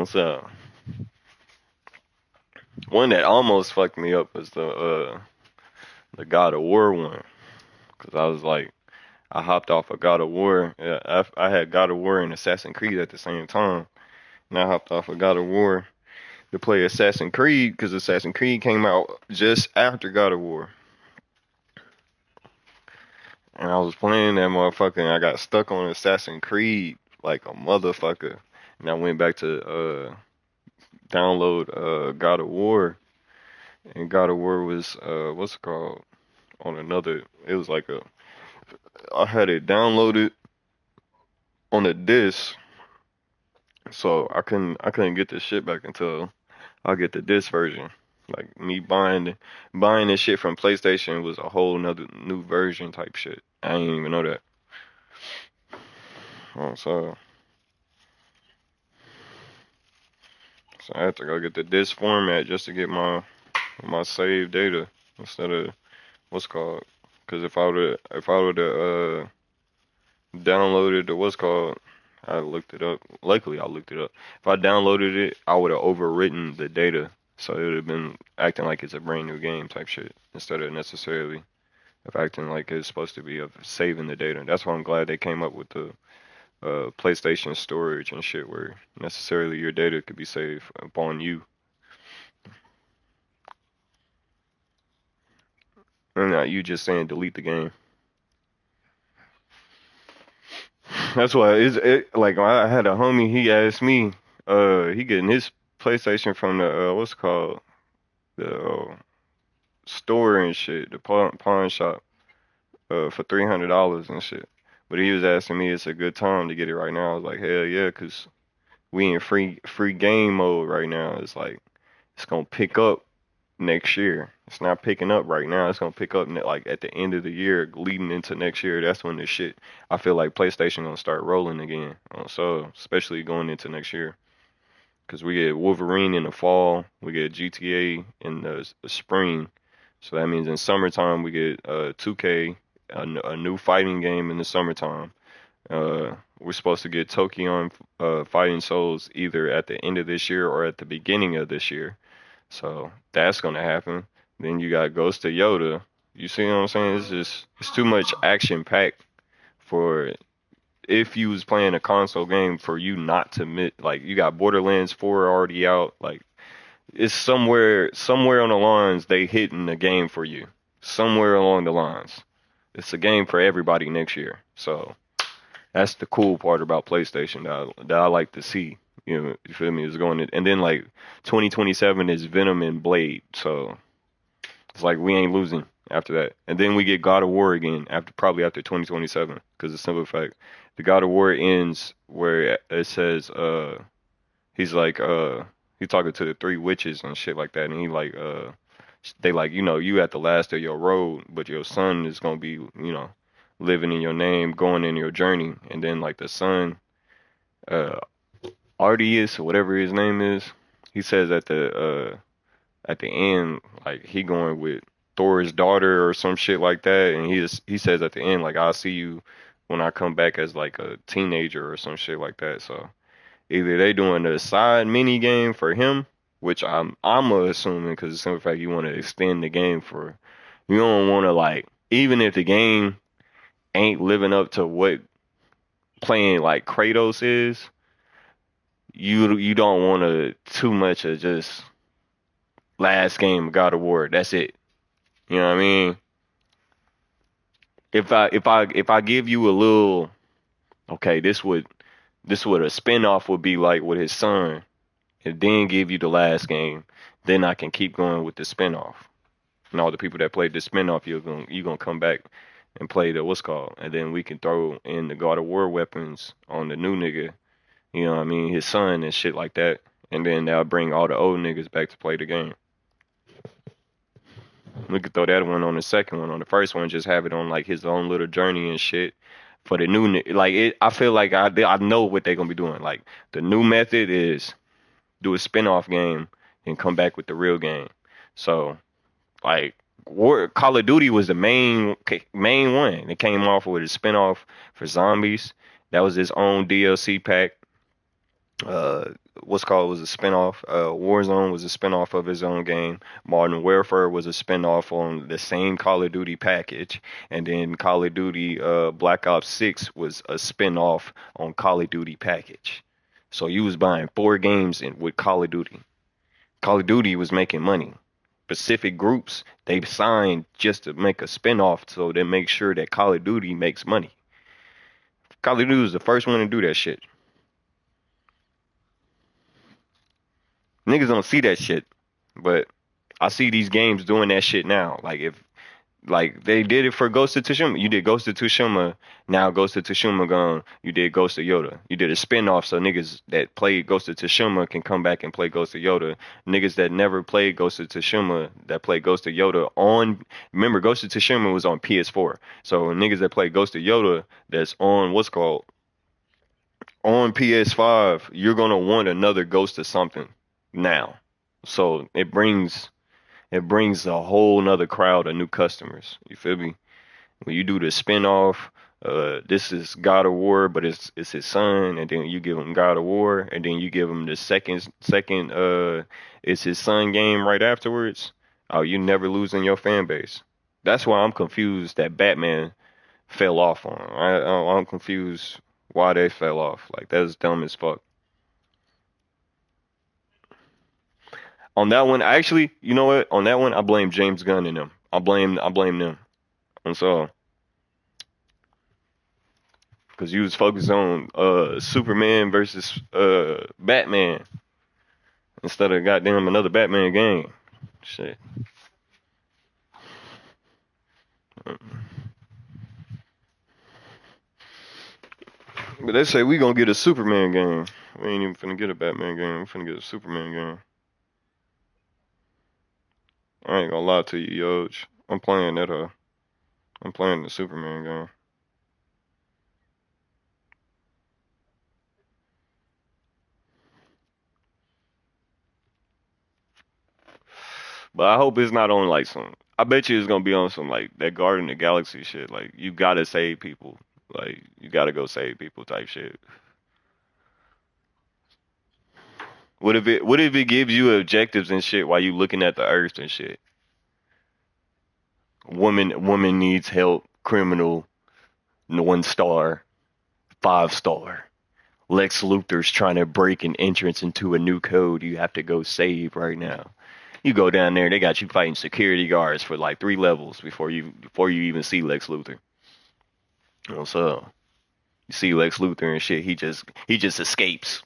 So one that almost fucked me up was the God of War one, cause I was like, I hopped off of God of War. Yeah, I had God of War and Assassin's Creed at the same time, and I hopped off of God of War to play Assassin's Creed because Assassin's Creed came out just after God of War, and I was playing that motherfucker, and I got stuck on Assassin's Creed like a motherfucker, and I went back to download God of War, and God of War was what's it called on another. It was like a I had it downloaded on a disc, so I couldn't get this shit back until I get the disc version. Like me buying this shit from PlayStation was a whole nother new version type shit. I didn't even know that. So I had to go get the disc format just to get my saved data instead of what's called. Because if I would have downloaded the what's called, I looked it up. Luckily, I looked it up. If I downloaded it, I would have overwritten the data, so it would have been acting like it's a brand new game type shit instead of necessarily of acting like it's supposed to be of saving the data. That's why I'm glad they came up with the PlayStation storage and shit, where necessarily your data could be saved upon you, and not you just saying delete the game. That's why like I had a homie. He asked me, he getting his PlayStation from the what's it called the store and shit, the pawn shop, for $300 and shit. But he was asking me, it's a good time to get it right now. I was like, hell yeah, cause we in free game mode right now. It's like it's gonna pick up next year. It's not picking up right now. It's gonna pick up like at the end of the year, leading into next year. That's when this shit. I feel like PlayStation gonna start rolling again. So especially going into next year, because we get Wolverine in the fall, we get GTA in the spring. So that means in summertime we get 2K, a new fighting game in the summertime. We're supposed to get Tokyo Fighting Souls either at the end of this year or at the beginning of this year. So that's gonna happen. Then you got Ghost of Yoda. You see what I'm saying? It's too much action packed for if you was playing a console game for you not to miss. Like you got Borderlands 4 already out. Like it's somewhere on the lines they hitting the game for you. Somewhere along the lines. It's a game for everybody next year. So that's the cool part about PlayStation that I like to see. You know, you feel me? Is going to, and then like 2027 is Venom and Blade. So it's like we ain't losing after that. And then we get God of War again probably after 2027 because the simple fact the God of War ends where it says he's like he talking to the three witches and shit like that, and he like they like, you know, you at the last of your road, but your son is gonna be, you know, living in your name, going in your journey. And then like the son, uh Arceus or whatever his name is, he says at the end, like he going with Thor's daughter or some shit like that, and he says at the end like I'll see you when I come back as like a teenager or some shit like that. So either they doing a side mini game for him, which I'm assuming because the simple fact you want to extend the game for, you don't want to like, even if the game ain't living up to what playing like Kratos is, you don't want to too much of just last game of God of War. That's it. You know what I mean? If I give you a little, okay, this would a spinoff would be like with his son, and then give you the last game, then I can keep going with the spinoff. And all the people that played the spinoff, you're gonna come back and play the what's called, and then we can throw in the God of War weapons on the new nigga. You know what I mean? His son and shit like that, and then that'll bring all the old niggas back to play the game. We could throw that one on the second one. On the first one, just have it on like his own little journey and shit. For the new, like it, I feel like I know what they're gonna be doing. Like the new method is do a spin-off game and come back with the real game. So like Call of Duty was the main one. It came off with a spin-off for zombies. That was its own DLC pack. Uh, what's called was a spinoff. Warzone was a spinoff of his own game. Modern Warfare was a spinoff on the same Call of Duty package, and then Call of Duty Black Ops 6 was a spinoff on Call of Duty package. So you was buying four games with Call of Duty. Call of Duty was making money. Specific groups they signed just to make a spinoff so they make sure that Call of Duty makes money. Call of Duty was the first one to do that shit. Niggas don't see that shit, but I see these games doing that shit now. Like they did it for Ghost of Tsushima. You did Ghost of Tsushima, now Ghost of Tsushima gone. You did Ghost of Yoda. You did a spin-off so niggas that played Ghost of Tsushima can come back and play Ghost of Yoda. Niggas that never played Ghost of Tsushima that play Ghost of Yoda on remember Ghost of Tsushima was on PS4. So niggas that play Ghost of Yoda that's on what's called on PS5, you're gonna want another Ghost of something now. So it brings a whole nother crowd of new customers. You feel me? When you do the spinoff, this is God of War, but it's his son, and then you give him God of War, and then you give him the second it's his son game right afterwards. Oh, you never losing your fan base. That's why I'm confused that Batman fell off on him. I'm confused why they fell off. Like that's dumb as fuck. On that one, actually, you know what? On that one, I blame James Gunn and them. I blame them. And so, because you was focused on Superman versus Batman instead of goddamn another Batman game. Shit. But they say we gonna get a Superman game. We ain't even finna get a Batman game. We finna get a Superman game. I ain't gonna lie to you, Yoj. I'm playing that. I'm playing the Superman game. But I hope it's not on like some. I bet you it's gonna be on some like that Guardian of the Galaxy shit. Like you gotta save people. Like you gotta go save people type shit. What if it gives you objectives and shit while you looking at the Earth and shit? Woman needs help. Criminal, 1 star, 5 star. Lex Luthor's trying to break an entrance into a new code. You have to go save right now. You go down there, they got you fighting security guards for like 3 levels before you even see Lex Luthor. So you see Lex Luthor and shit, he just escapes.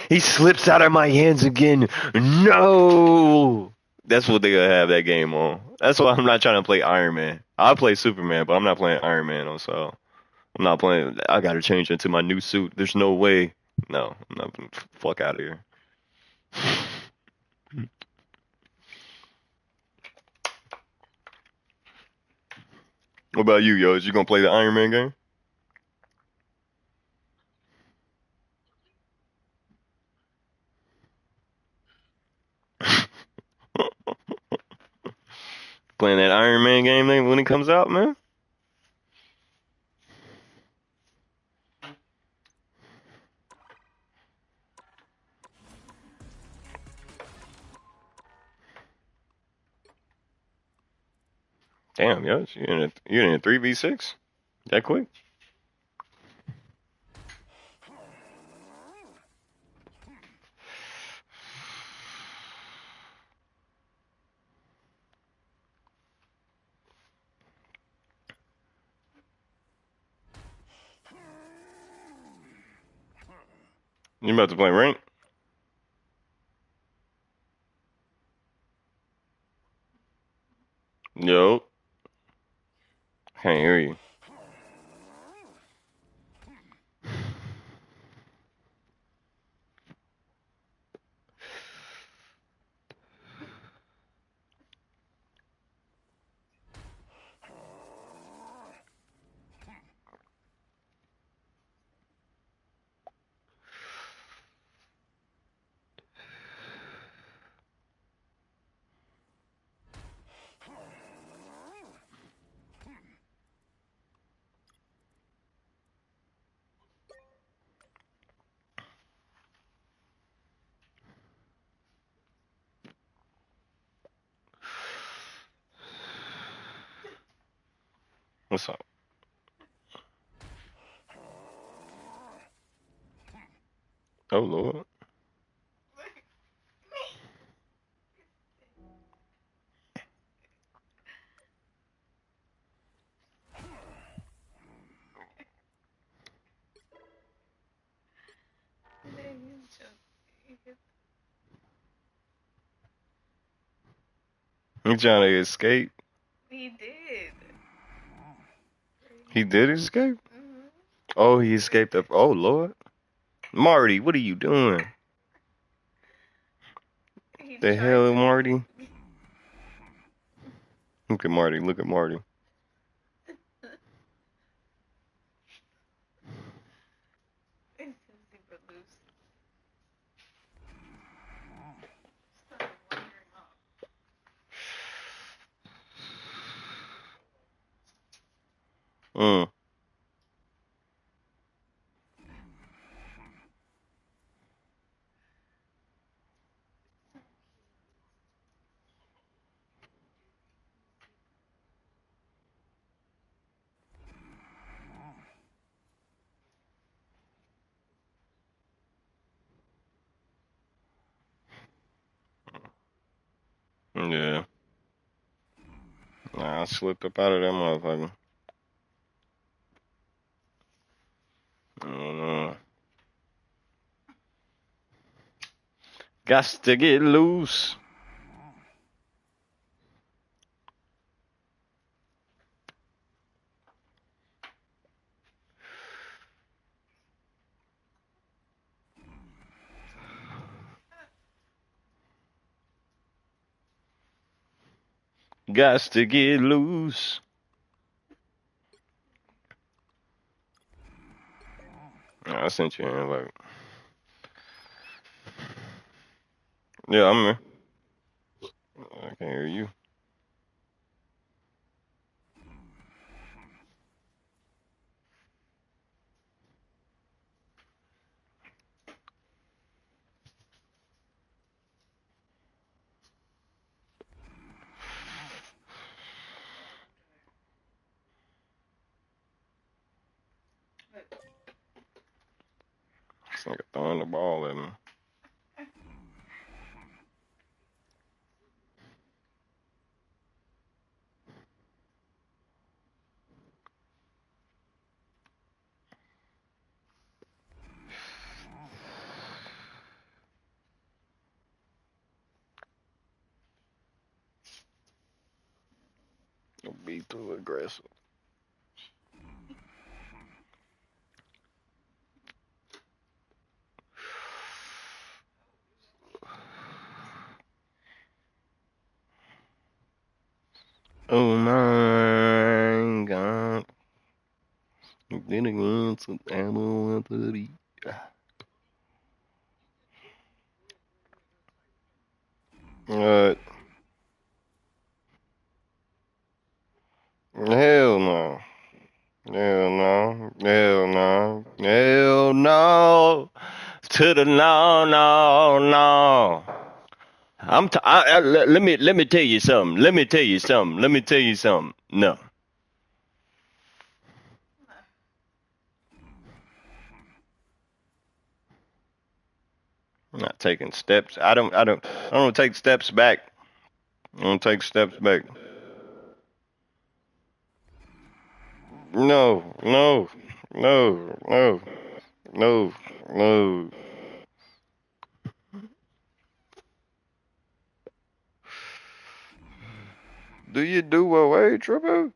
He slips out of my hands again. No. That's what they gonna have that game on. That's why I'm not trying to play Iron Man. I'll play Superman, but I'm not playing Iron Man on so I'm not playing I gotta change into my new suit. There's no way. No, I'm not fuck out of here. What about you, yo? Is you gonna play the Iron Man game? Playing that Iron Man game then when it comes out, man? Damn, yo, you're in a 3v6? That quick? You about to play rank? Yo, can't hear you. What's up? Oh Lord. He trying to escape. He did. He did escape? Oh, he escaped up. Oh Lord. Marty, what are you doing? The hell, Marty? Look at Marty. Look at Marty. Mm. Yeah. Nah, I slipped up out of that motherfucker. Got to get loose. Got to get loose. Nah, I sent you an invite. Yeah, I'm here. I can't hear you. This nigga throwing the ball at me. Don't be too aggressive. Oh my God. Then again, some ammo into the beat. What? Hell no. Hell no. Hell no. Hell no. To the no, no, no. Let me tell you something. Let me tell you something. Let me tell you something. No. I'm not taking steps. I don't take steps back. I don't take steps back. No, no, no, no, no, no. Do you do away, Triple?